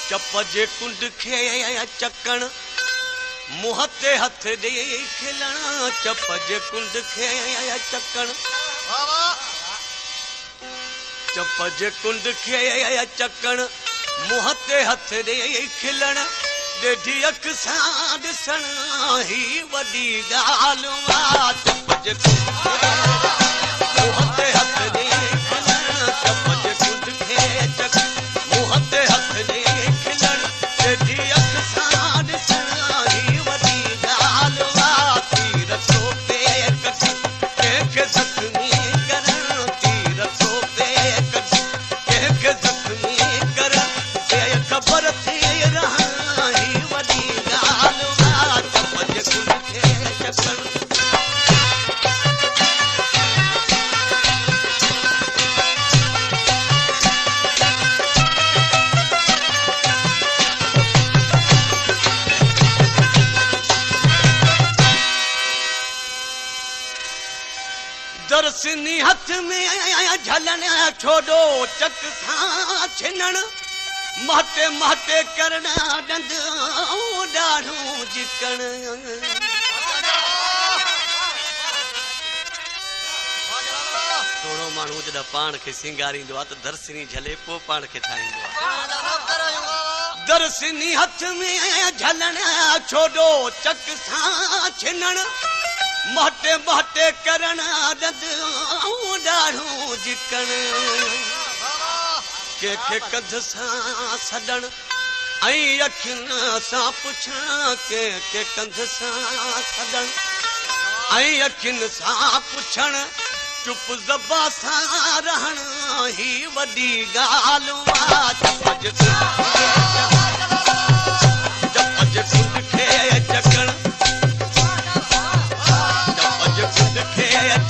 चप जे कुंड खे चकण मुंह ते हथ ॾे खिलण चप जे कुंड खे चकण चप जे कुंड खे चकण मुंह ते हथ ॾे खिलण ॾेढी अख सां ॾिसण ही वॾी ॻाल्हि चप जे मुंह ते हथ ॾे खिलण चप जे कुंड खे चकण मुंह ते हथ ॾे खिलण ॾेढी अख सां ॾिसण ही वॾी ॻाल्हि तीर थोपे कढी कंहिंखे ज़ख़्मी करण तीर थोपे कढी कंहिंखे ज़ख़्मी करण ख़बर थी रहण ही वॾी ॻाल्हि चप जे कुंड खे चकण दरसिनी हथ में झलण छोड़ो चक सां छिनण महटे महटे करण डंद ॾाढो जिकण थोरो माण्हू जॾहिं पाण खे सिंगारींदो आहे त दरसिनी झले पोइ पाण खे ठाहींदो आहे दरसिनी हथ में झलण छोड़ो चक सां छिनण महटे महटे करण डंद ॾाढो जिकण कंहिंखे कंध सां सॾण ऐं अखियुनि सां पुछण कंहिंखे कंध सां सॾण ऐं अखियुनि सां पुछण चुप ज़बा सां रहण ही वॾी ॻाल्हि चप जे कुंड खे चकण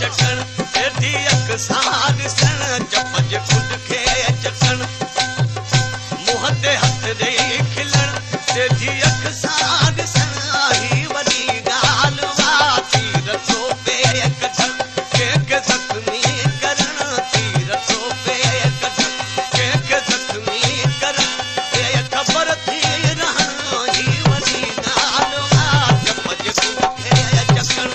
चकण ॾेढी अख सां ॾिसण चप जे कुंड खे चकण मुंह ते हथ ॾे खिलण ॾेढी अख सां ॾिसण ही वॾी ॻाल्हि तीर थोपे कढण कंहिंखे ज़ख़्मी करण तीर थोपे कढण कंहिंखे ज़ख़्मी करण ख़बर थी रहण ही वॾी ॻाल्हि चप जे कुंड खे चकण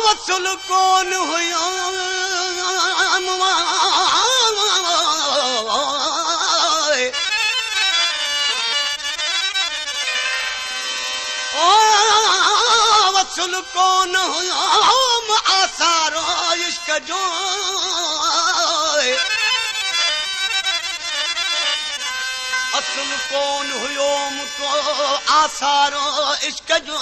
वसूल कोन हुयो वसूल कोन हुयो आसारो इश्क जो असुल कोन हुयो को आसारो इश्क जो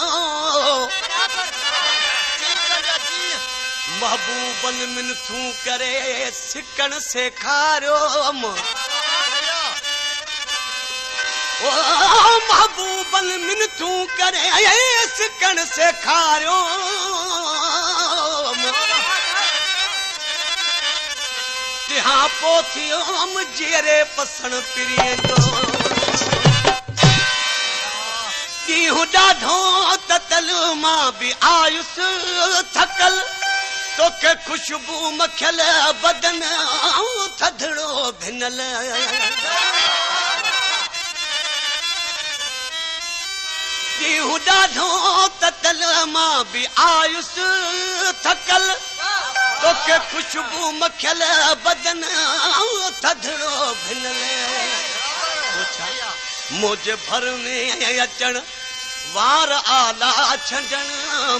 महबूबन मिनथू करे सिकण सेखारियो महबूबन मिनथू करे सिकण सेखारियो तिहां पोथियो जेरे पसण पिरियंदो ॾींहुं ॾाढो ततल मां बि आयुस थकल तोखे खुशबू मखियल बदन थधड़ो भिनल ॾींहुं ॾाढो ततल मां बि आयुस थकल तोखे खुशबू मखियल बदन थधड़ो भिनल मुंहिंजे भर में अचण वार आला छॾण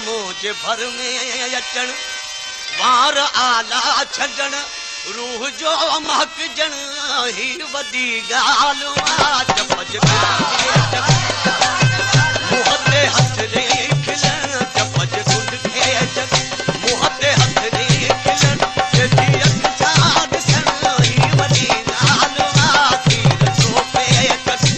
मुंहिंजे भर में अचण वार आला छॾण रूह जो महकजण ही वॾी ॻाल्हि चप जे मुंह ते हथ ॾे खिलण चप जे कुंड खे मुंह ते हथ ॾे खिलण ॾेढी अख सां ॾिसण ही वॾी ॻाल्हि तीर थोपे कढी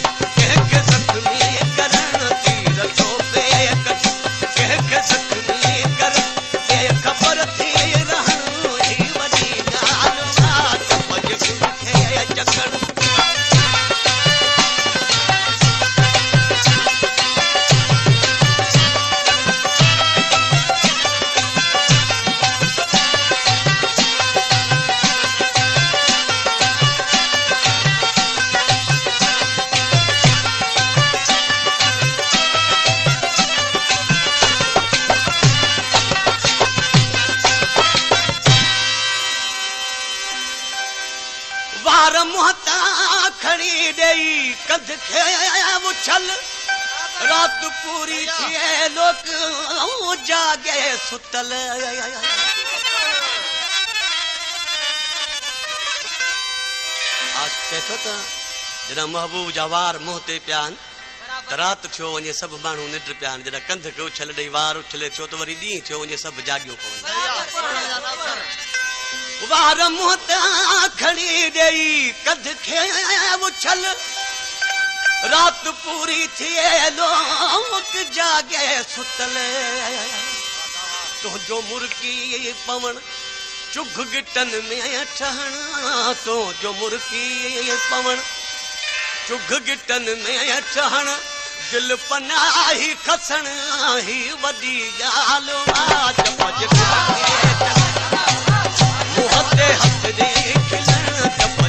देई कंध खे उछल रात पूरी थिए लोक जागे सुतल जॾहिं महबूब जा वार मुंह ते पिया आहिनि त राति थियो वञे सभु माण्हू निंड पिया आहिनि जॾहिं कंध खे उछल ॾेई वार उछले थियो त वरी ॾींहुं थियो वञे सभु जाॻियो पवनि वार मुंह ते खणी ॾेई कंध खे उछल रात पूरी थिए लोक जागे सुतल तुंहिंजो मुर्की पवण चुग गिटन में ठहण तुंहिंजो मुर्की पवण चुग गिटन में ठहण दिल पनाही खसण ही वॾी ॻाल्हि मुंह ते हथ ॾेई खिलण